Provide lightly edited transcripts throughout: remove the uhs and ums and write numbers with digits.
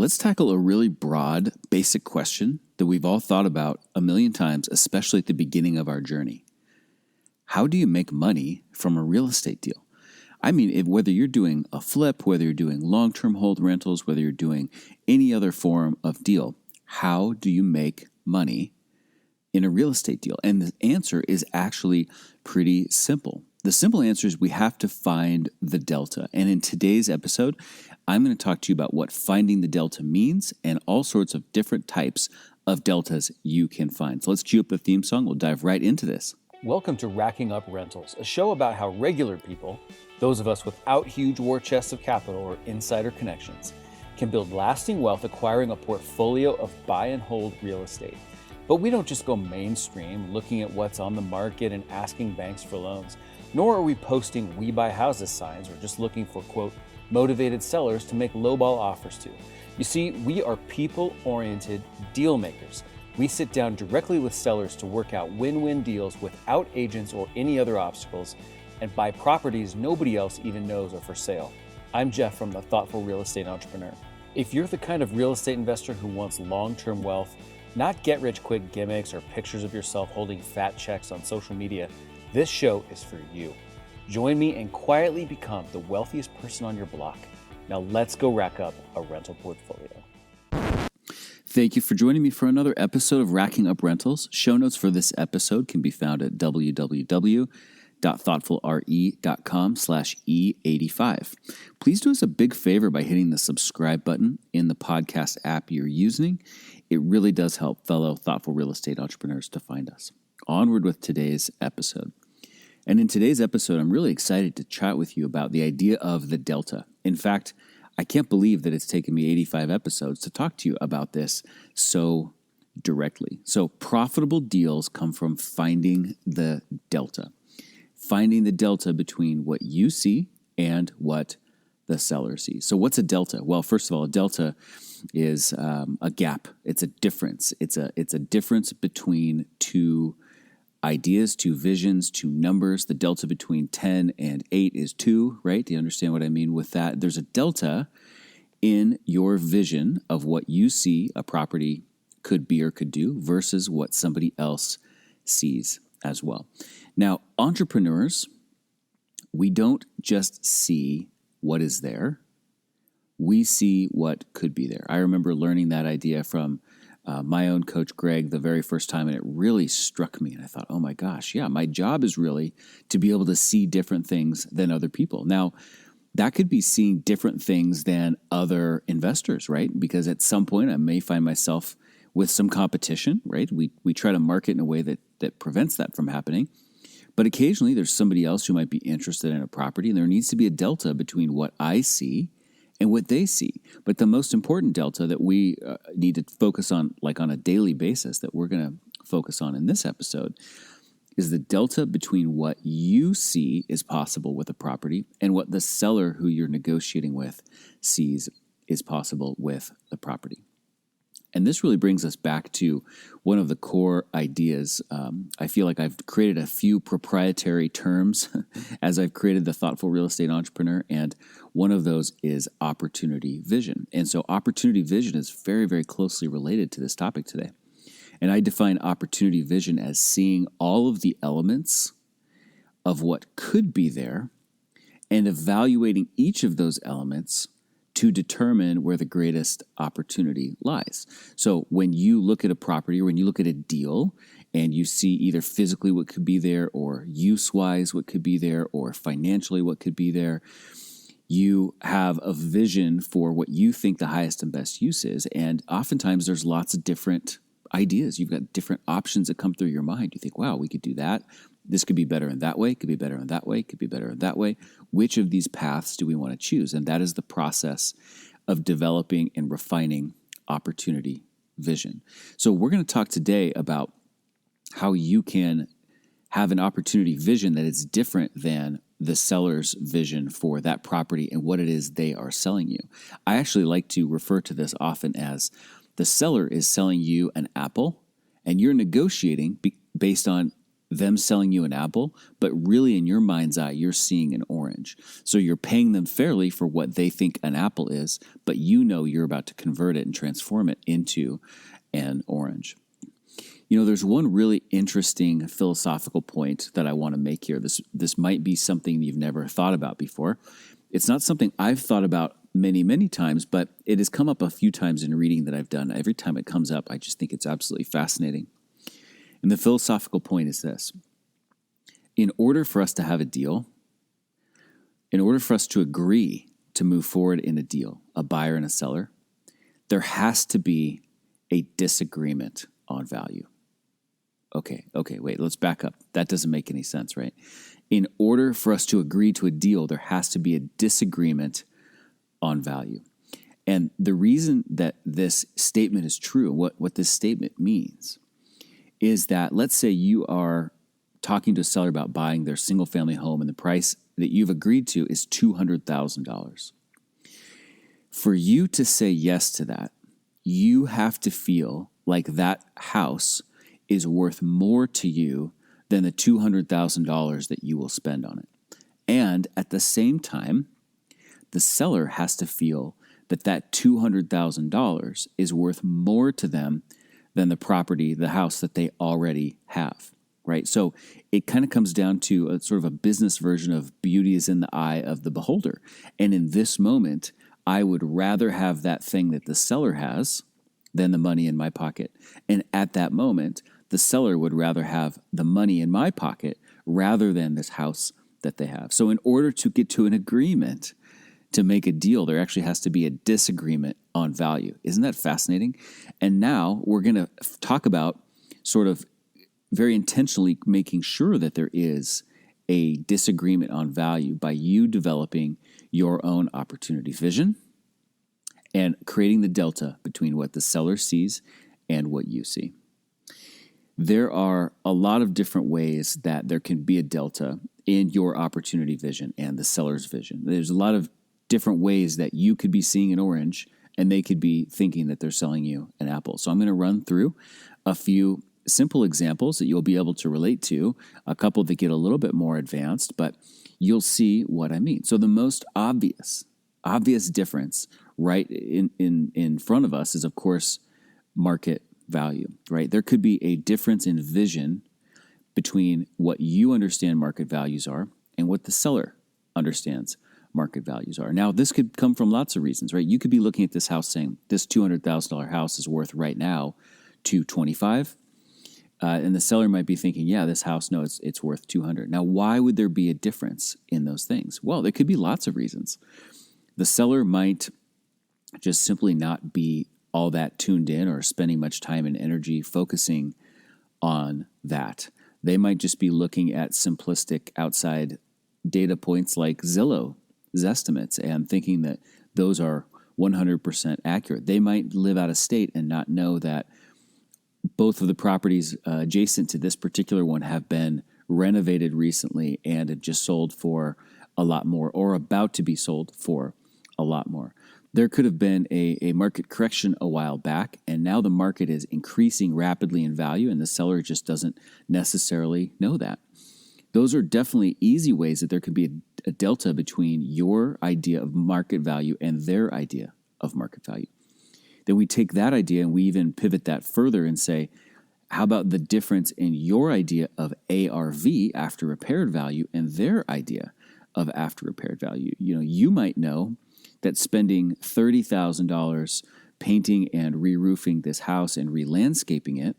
let's tackle a really broad, basic question that we've all thought about a million times, especially at the beginning of our journey. How do you make money from a real estate deal? I mean, whether you're doing a flip, whether you're doing long-term hold rentals, whether you're doing any other form of deal, how do you make money in a real estate deal? And the answer is actually pretty simple. The simple answer is we have to find the delta. And in today's episode, I'm going to talk to you about what finding the delta means and all sorts of different types of deltas you can find. So let's cue up the theme song. We'll dive right into this. Welcome to Racking Up Rentals, a show about how regular people, those of us without huge war chests of capital or insider connections, can build lasting wealth acquiring a portfolio of buy and hold real estate. But we don't just go mainstream looking at what's on the market and asking banks for loans, nor are we posting "We Buy Houses" signs or just looking for, quote, motivated sellers to make lowball offers to. You see, we are people-oriented deal makers. We sit down directly with sellers to work out win-win deals without agents or any other obstacles and buy properties nobody else even knows are for sale. I'm Jeff from The Thoughtful Real Estate Entrepreneur. If you're the kind of real estate investor who wants long-term wealth, not get-rich-quick gimmicks or pictures of yourself holding fat checks on social media, this show is for you. Join me and quietly become the wealthiest person on your block. Now let's go rack up a rental portfolio. Thank you for joining me for another episode of Racking Up Rentals. Show notes for this episode can be found at www.thoughtfulre.com/E85. Please do us a big favor by hitting the subscribe button in the podcast app you're using. It really does help fellow thoughtful real estate entrepreneurs to find us. Onward with today's episode. And in today's episode, I'm really excited to chat with you about the idea of the delta. In fact, I can't believe that it's taken me 85 episodes to talk to you about this so directly. So profitable deals come from finding the delta. Finding the delta between what you see and what the seller sees. So what's a delta? Well, first of all, a delta is a gap. It's a difference. It's a difference between two ideas, two visions, two numbers. The delta between 10 and 8 is 2, right? Do you understand what I mean with that? There's a delta in your vision of what you see a property could be or could do versus what somebody else sees as well. Now, entrepreneurs, we don't just see what is there. We see what could be there. I remember learning that idea from my own coach, Greg, the very first time, and it really struck me. And I thought, oh my gosh, yeah, my job is really to be able to see different things than other people. Now, that could be seeing different things than other investors, right? Because at some point I may find myself with some competition, right? We try to market in a way that prevents that from happening. But occasionally there's somebody else who might be interested in a property, and there needs to be a delta between what I see and what they see. But the most important delta that we need to focus on, like on a daily basis, that we're going to focus on in this episode, is the delta between what you see is possible with a property and what the seller who you're negotiating with sees is possible with the property. And this really brings us back to one of the core ideas. I feel like I've created a few proprietary terms as I've created the Thoughtful Real Estate Entrepreneur, and one of those is opportunity vision. And so opportunity vision is very, very closely related to this topic today. And I define opportunity vision as seeing all of the elements of what could be there and evaluating each of those elements to determine where the greatest opportunity lies. So when you look at a property or when you look at a deal and you see either physically what could be there or use-wise what could be there or financially what could be there, you have a vision for what you think the highest and best use is. And oftentimes there's lots of different ideas. You've got different options that come through your mind. You think, wow, we could do that. This could be better in that way, could be better in that way, could be better in that way. Which of these paths do we want to choose? And that is the process of developing and refining opportunity vision. So we're going to talk today about how you can have an opportunity vision that is different than the seller's vision for that property and what it is they are selling you. I actually like to refer to this often as the seller is selling you an apple and you're negotiating based on them selling you an apple, but really in your mind's eye, you're seeing an orange. So you're paying them fairly for what they think an apple is, but you know you're about to convert it and transform it into an orange. There's one really interesting philosophical point that I want to make here. This might be something you've never thought about before. It's not something I've thought about many, many times, but it has come up a few times in reading that I've done. Every time it comes up, I just think it's absolutely fascinating. And the philosophical point is this. In order for us to have a deal, in order for us to agree to move forward in a deal, a buyer and a seller, there has to be a disagreement on value. Okay, wait, let's back up. That doesn't make any sense, right? In order for us to agree to a deal, there has to be a disagreement on value. And the reason that this statement is true, what this statement means, is that let's say you are talking to a seller about buying their single-family home and the price that you've agreed to is $200,000. For you to say yes to that, you have to feel like that house is worth more to you than the $200,000 that you will spend on it. And at the same time, the seller has to feel that $200,000 is worth more to them than the property, the house that they already have, right? So it kind of comes down to a sort of a business version of beauty is in the eye of the beholder. And in this moment, I would rather have that thing that the seller has than the money in my pocket. And at that moment, the seller would rather have the money in my pocket rather than this house that they have. So in order to get to an agreement, to make a deal, there actually has to be a disagreement on value. Isn't that fascinating? And now we're going to talk about sort of very intentionally making sure that there is a disagreement on value by you developing your own opportunity vision and creating the delta between what the seller sees and what you see. There are a lot of different ways that there can be a delta in your opportunity vision and the seller's vision. There's a lot of different ways that you could be seeing an orange and they could be thinking that they're selling you an apple. So I'm going to run through a few simple examples that you'll be able to relate to, a couple that get a little bit more advanced, but you'll see what I mean. So the most obvious difference right in front of us is, of course, market value, right? There could be a difference in vision between what you understand market values are and what the seller understands market values are. Now, this could come from lots of reasons, right? You could be looking at this house saying, this $200,000 house is worth right now $225,000. And the seller might be thinking, yeah, this house, no, it's worth $200,000. Now, why would there be a difference in those things? Well, there could be lots of reasons. The seller might just simply not be all that tuned in or spending much time and energy focusing on that. They might just be looking at simplistic outside data points like Zillow's estimates and thinking that those are 100% accurate. They might live out of state and not know that both of the properties adjacent to this particular one have been renovated recently and had just sold for a lot more or about to be sold for a lot more. There could have been a market correction a while back, and now the market is increasing rapidly in value, and the seller just doesn't necessarily know that. Those are definitely easy ways that there could be a delta between your idea of market value and their idea of market value. Then we take that idea and we even pivot that further and say, how about the difference in your idea of ARV, after repaired value, and their idea of after repaired value? You might know that spending $30,000 painting and re-roofing this house and re-landscaping it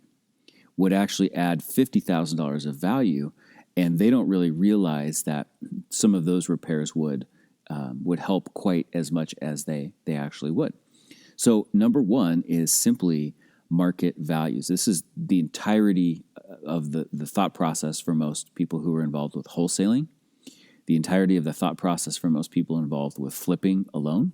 would actually add $50,000 of value, and they don't really realize that some of those repairs would help quite as much as they actually would. So number one is simply market values. This is the entirety of the thought process for most people who are involved with wholesaling, the entirety of the thought process for most people involved with flipping alone.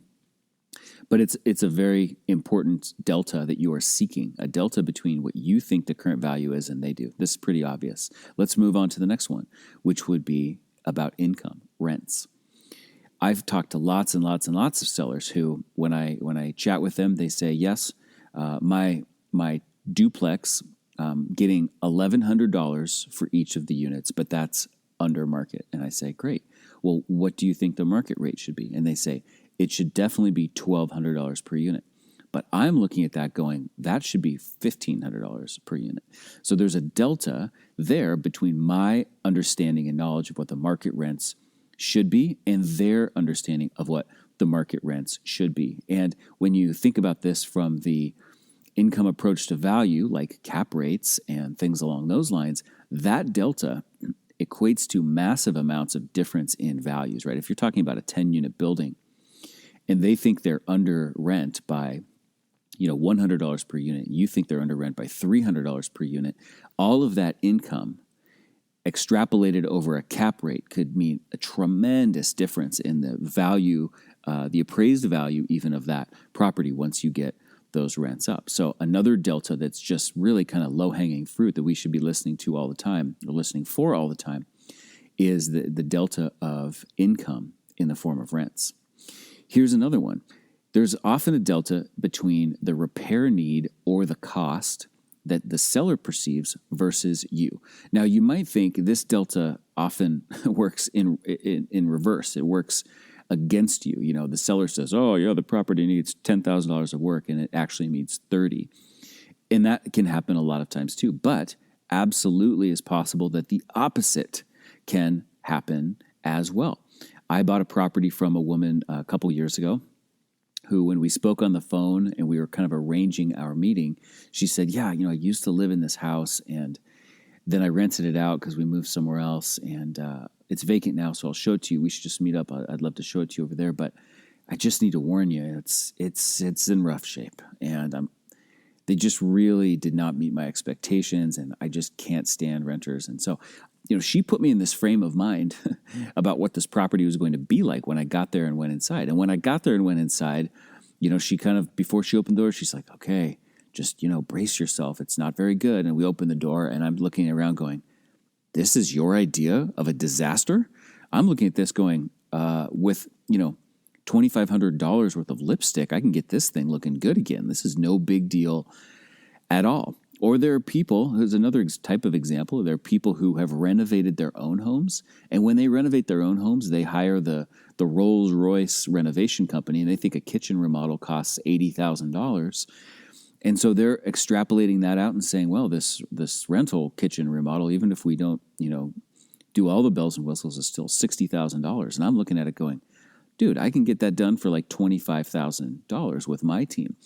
But it's a very important delta that you are seeking, a delta between what you think the current value is and they do. This is pretty obvious. Let's move on to the next one, which would be about income, rents. I've talked to lots and lots and lots of sellers who, when I chat with them, they say, yes, my duplex getting $1,100 for each of the units, but that's under market. And I say, great. Well, what do you think the market rate should be? And they say, it should definitely be $1,200 per unit. But I'm looking at that going, that should be $1,500 per unit. So there's a delta there between my understanding and knowledge of what the market rents should be and their understanding of what the market rents should be. And when you think about this from the income approach to value, like cap rates and things along those lines, that delta equates to massive amounts of difference in values, right? If you're talking about a 10-unit building and they think they're under rent by $100 per unit, you think they're under rent by $300 per unit, all of that income extrapolated over a cap rate could mean a tremendous difference in the value, the appraised value even of that property once you get those rents up. So another delta that's just really kind of low-hanging fruit that we should be listening to all the time, or listening for all the time, is the delta of income in the form of rents. Here's another one. There's often a delta between the repair need or the cost that the seller perceives versus you. Now, you might think this delta often works in reverse. It works against you. The seller says, oh, yeah, the property needs $10,000 of work, and it actually needs $30,000. And that can happen a lot of times too. But absolutely is possible that the opposite can happen as well. I bought a property from a woman a couple years ago who, when we spoke on the phone and we were kind of arranging our meeting, she said, yeah, I used to live in this house and then I rented it out because we moved somewhere else, and it's vacant now, so I'll show it to you. We should just meet up. I'd love to show it to you over there, but I just need to warn you, it's in rough shape, and they just really did not meet my expectations, and I just can't stand renters. And so, she put me in this frame of mind about what this property was going to be like when I got there and went inside. And when I got there and went inside, she kind of, before she opened the door, she's like, okay, just, brace yourself. It's not very good. And we opened the door and I'm looking around going, this is your idea of a disaster? I'm looking at this going, with, $2,500 worth of lipstick, I can get this thing looking good again. This is no big deal at all. Or there are people, here's another type of example, there are people who have renovated their own homes. And when they renovate their own homes, they hire the Rolls-Royce renovation company, and they think a kitchen remodel costs $80,000. And so they're extrapolating that out and saying, well, this rental kitchen remodel, even if we don't, do all the bells and whistles, is still $60,000. And I'm looking at it going, dude, I can get that done for like $25,000 with my team.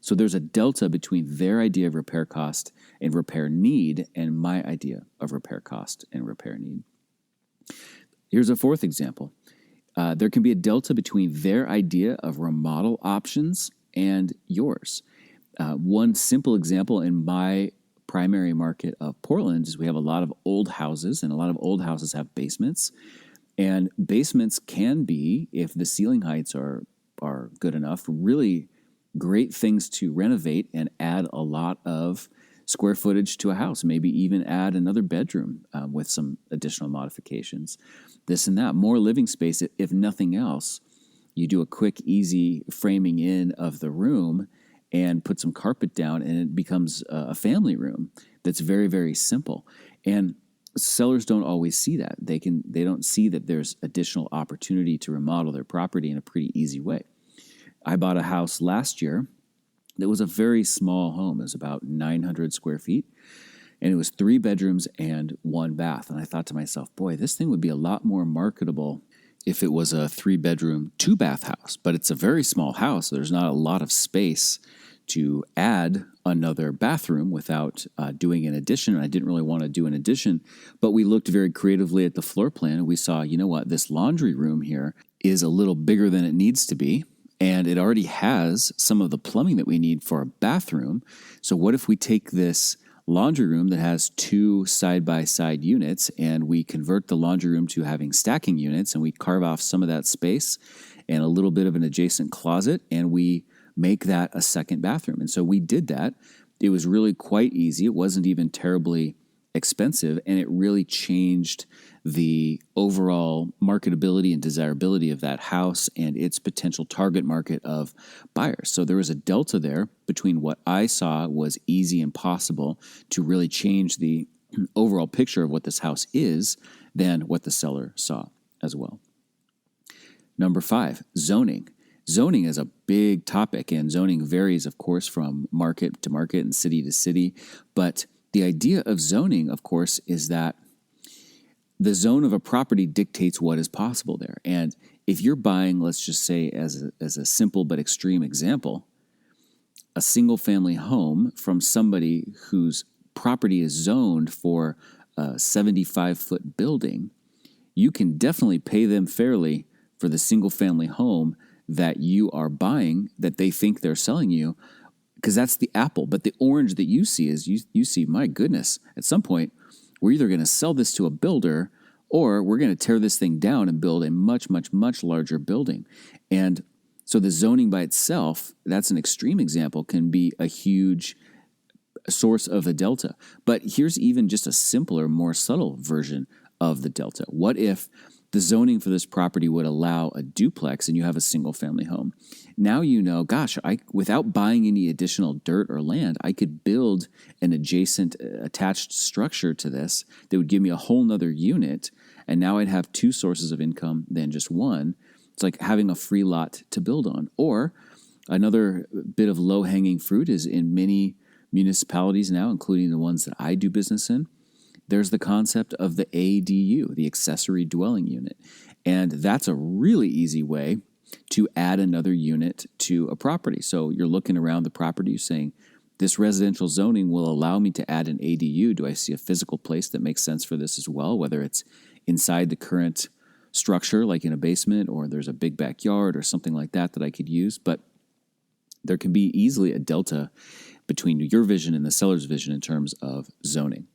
So there's a delta between their idea of repair cost and repair need and my idea of repair cost and repair need. Here's a fourth example. There can be a delta between their idea of remodel options and yours. One simple example in my primary market of Portland is we have a lot of old houses, and a lot of old houses have basements. And basements can be, if the ceiling heights are good enough, really great things to renovate and add a lot of square footage to a house, maybe even add another bedroom with some additional modifications, this and that. More living space, if nothing else. You do a quick, easy framing in of the room and put some carpet down, and it becomes a family room that's very, very simple. And sellers don't always see that. They don't see that there's additional opportunity to remodel their property in a pretty easy way. I bought a house last year that was a very small home. It was about 900 square feet, and it was 3 bedrooms and 1 bath. And I thought to myself, boy, this thing would be a lot more marketable if it was a 3-bedroom, 2-bath house. But it's a very small house. So there's not a lot of space to add another bathroom without doing an addition. And I didn't really want to do an addition, but we looked very creatively at the floor plan, and we saw, this laundry room here is a little bigger than it needs to be. And it already has some of the plumbing that we need for a bathroom. So what if we take this laundry room that has 2 side-by-side units and we convert the laundry room to having stacking units, and we carve off some of that space and a little bit of an adjacent closet, and we make that a second bathroom. And so we did that. It was really quite easy. It wasn't even terribly expensive, and it really changed the overall marketability and desirability of that house and its potential target market of buyers. So there was a delta there between what I saw was easy and possible to really change the overall picture of what this house is than what the seller saw as well. Number 5, zoning. Zoning is a big topic, and zoning varies, of course, from market to market and city to city. But the idea of zoning, of course, is that the zone of a property dictates what is possible there. And if you're buying, let's just say as a simple but extreme example, a single-family home from somebody whose property is zoned for a 75-foot building, you can definitely pay them fairly for the single-family home that you are buying, that they think they're selling you, because that's the apple. But the orange that you see is you see, my goodness, at some point, we're either going to sell this to a builder or we're going to tear this thing down and build a much, much, much larger building. And so the zoning by itself, that's an extreme example, can be a huge source of a delta. But here's even just a simpler, more subtle version of the delta. What if the zoning for this property would allow a duplex and you have a single family home? Now you know, gosh, without buying any additional dirt or land, I could build an adjacent attached structure to this that would give me a whole nother unit. And now I'd have 2 sources of income than just one. It's like having a free lot to build on. Or another bit of low-hanging fruit is in many municipalities now, including the ones that I do business in, there's the concept of the ADU, the accessory dwelling unit. And that's a really easy way to add another unit to a property. So you're looking around the property saying, this residential zoning will allow me to add an ADU. Do I see a physical place that makes sense for this as well, whether it's inside the current structure, like in a basement, or there's a big backyard or something like that I could use? But there can be easily a delta between your vision and the seller's vision in terms of zoning.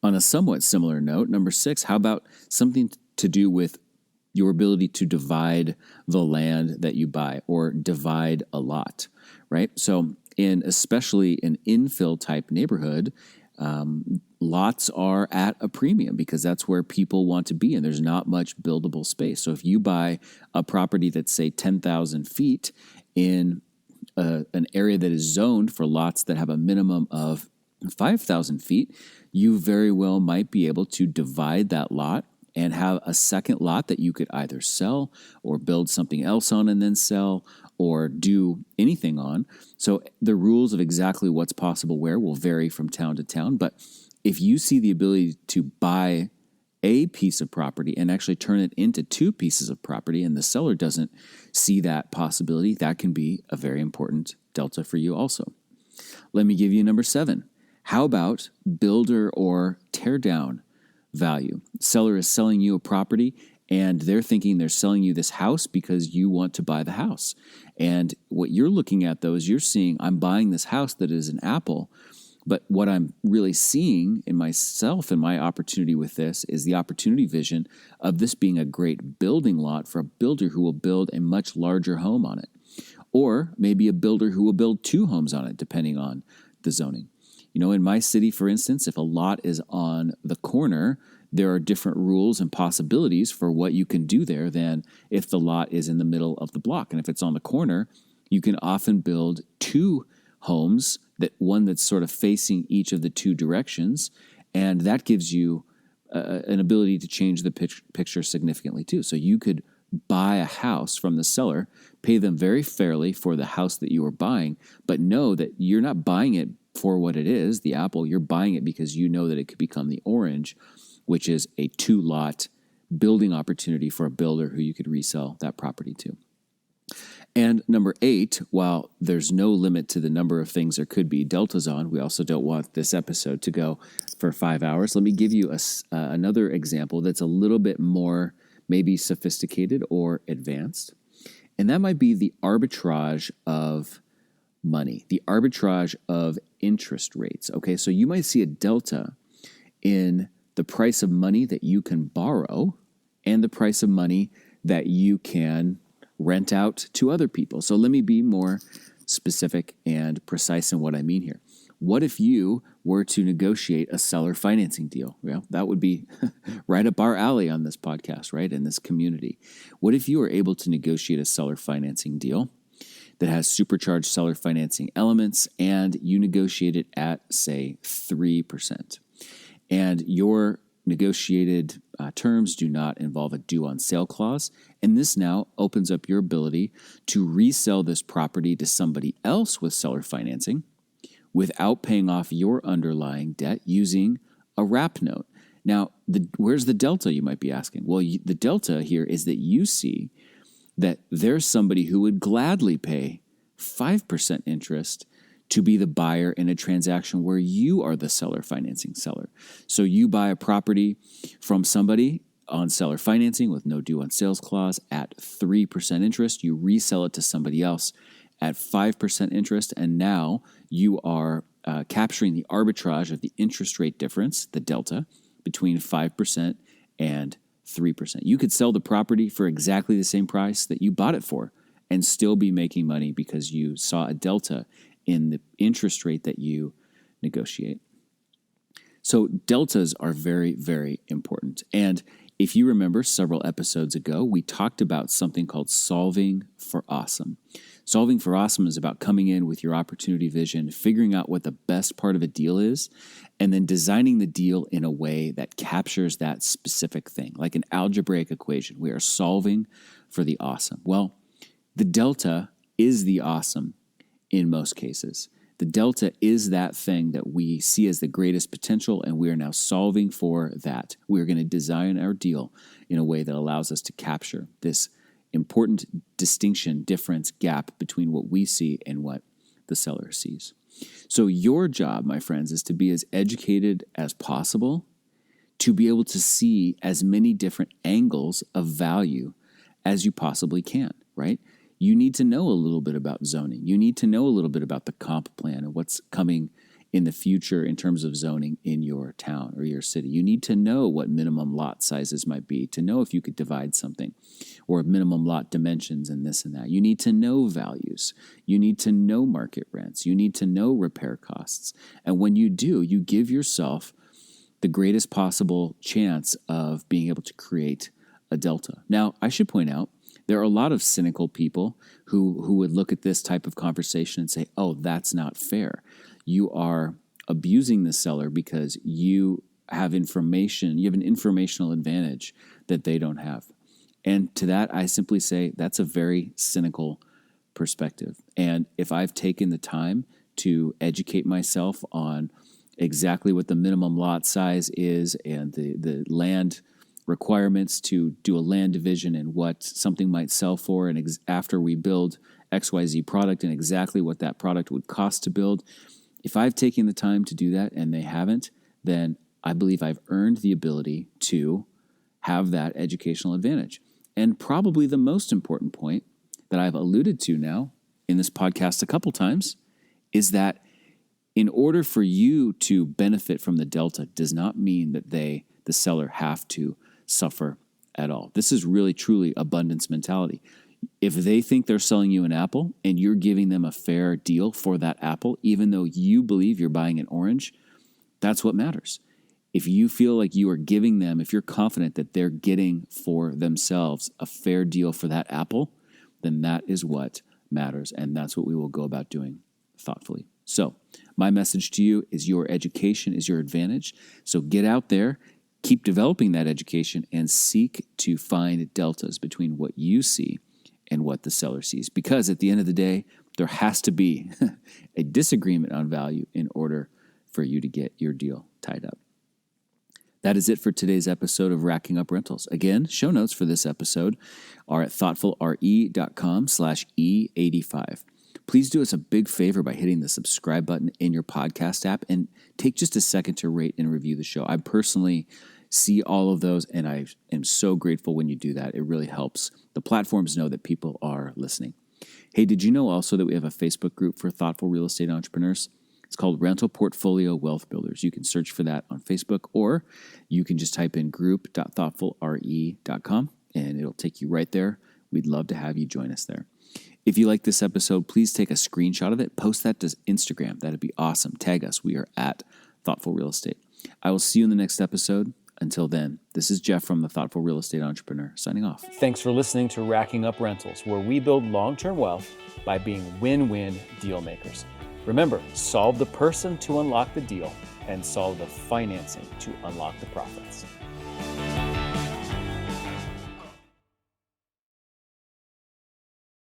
On a somewhat similar note, number 6, how about something to do with your ability to divide the land that you buy or divide a lot, right? So especially in infill type neighborhood, lots are at a premium because that's where people want to be and there's not much buildable space. So if you buy a property that's, say, 10,000 feet in an area that is zoned for lots that have a minimum of 5,000 feet, you very well might be able to divide that lot and have a second lot that you could either sell or build something else on and then sell or do anything on. So the rules of exactly what's possible where will vary from town to town. But if you see the ability to buy a piece of property and actually turn it into 2 pieces of property and the seller doesn't see that possibility, that can be a very important delta for you also. Let me give you number 7. How about builder or tear down value? Seller is selling you a property and they're thinking they're selling you this house because you want to buy the house. And what you're looking at, though, is you're seeing, I'm buying this house that is an apple. But what I'm really seeing in myself and my opportunity with this is the opportunity vision of this being a great building lot for a builder who will build a much larger home on it. Or maybe a builder who will build 2 homes on it, depending on the zoning. You know, in my city, for instance, if a lot is on the corner, there are different rules and possibilities for what you can do there than if the lot is in the middle of the block. And if it's on the corner, you can often build 2 homes, one that's sort of facing each of the 2 directions, and that gives you an ability to change the picture significantly too. So you could buy a house from the seller, pay them very fairly for the house that you are buying, but know that you're not buying it for what it is, the apple. You're buying it because you know that it could become the orange, which is a 2-lot building opportunity for a builder who you could resell that property to. And number 8, while there's no limit to the number of things there could be deltas on, we also don't want this episode to go for 5 hours. Let me give you another example that's a little bit more maybe sophisticated or advanced. And that might be the arbitrage of money, the arbitrage of interest rates. Okay, so you might see a delta in the price of money that you can borrow and the price of money that you can rent out to other people. So let me be more specific and precise in what I mean here. What if you were to negotiate a seller financing deal? Well, that would be right up our alley on this podcast, right? In this community. What if you were able to negotiate a seller financing deal that has supercharged seller financing elements and you negotiate it at, say, 3%? And your negotiated terms do not involve a due on sale clause. And this now opens up your ability to resell this property to somebody else with seller financing without paying off your underlying debt using a wrap note. Now, where's the delta, you might be asking? Well, the delta here is that you see that there's somebody who would gladly pay 5% interest to be the buyer in a transaction where you are the seller financing seller. So you buy a property from somebody on seller financing with no due on sales clause at 3% interest. You resell it to somebody else at 5% interest, and now you are capturing the arbitrage of the interest rate difference, the delta, between 5% and 3%. You could sell the property for exactly the same price that you bought it for and still be making money because you saw a delta in the interest rate that you negotiate. So deltas are very, very important. And if you remember several episodes ago, we talked about something called solving for awesome. Solving for awesome is about coming in with your opportunity vision, figuring out what the best part of a deal is, and then designing the deal in a way that captures that specific thing, like an algebraic equation. We are solving for the awesome. Well, the delta is the awesome in most cases. The delta is that thing that we see as the greatest potential, and we are now solving for that. We're going to design our deal in a way that allows us to capture this important distinction, difference, gap between what we see and what the seller sees. So your job, my friends, is to be as educated as possible to be able to see as many different angles of value as you possibly can, right? You need to know a little bit about zoning. You need to know a little bit about the comp plan and what's coming in the future in terms of zoning in your town or your city. You need to know what minimum lot sizes might be to know if you could divide something, or minimum lot dimensions and this and that. You need to know values. You need to know market rents. You need to know repair costs. And when you do, you give yourself the greatest possible chance of being able to create a delta. Now, I should point out, there are a lot of cynical people who would look at this type of conversation and say, oh, that's not fair. You are abusing the seller because you have information, you have an informational advantage that they don't have. And to that, I simply say that's a very cynical perspective. And if I've taken the time to educate myself on exactly what the minimum lot size is and the land requirements to do a land division and what something might sell for, and after we build XYZ product and exactly what that product would cost to build, if I've taken the time to do that and they haven't, then I believe I've earned the ability to have that educational advantage. And probably the most important point that I've alluded to now in this podcast a couple times is that in order for you to benefit from the delta does not mean that the seller, have to suffer at all. This is really, truly abundance mentality. If they think they're selling you an apple and you're giving them a fair deal for that apple, even though you believe you're buying an orange, that's what matters. If you feel like you are giving them, if you're confident that they're getting for themselves a fair deal for that apple, then that is what matters. And that's what we will go about doing thoughtfully. So my message to you is your education is your advantage. So get out there, keep developing that education, and seek to find deltas between what you see and what the seller sees. Because at the end of the day, there has to be a disagreement on value in order for you to get your deal tied up. That is it for today's episode of Racking Up Rentals. Again, show notes for this episode are at thoughtfulre.com/E85. Please do us a big favor by hitting the subscribe button in your podcast app and take just a second to rate and review the show. I personally see all of those, and I am so grateful when you do that. It really helps the platforms know that people are listening. Hey, did you know also that we have a Facebook group for thoughtful real estate entrepreneurs? It's called Rental Portfolio Wealth Builders. You can search for that on Facebook, or you can just type in group.thoughtfulre.com, and it'll take you right there. We'd love to have you join us there. If you like this episode, please take a screenshot of it, post that to Instagram. That'd be awesome. Tag us. We are at Thoughtful Real Estate. I will see you in the next episode. Until then, this is Jeff from the Thoughtful Real Estate Entrepreneur signing off. Thanks for listening to Racking Up Rentals, where we build long-term wealth by being win-win deal makers. Remember, solve the person to unlock the deal and solve the financing to unlock the profits.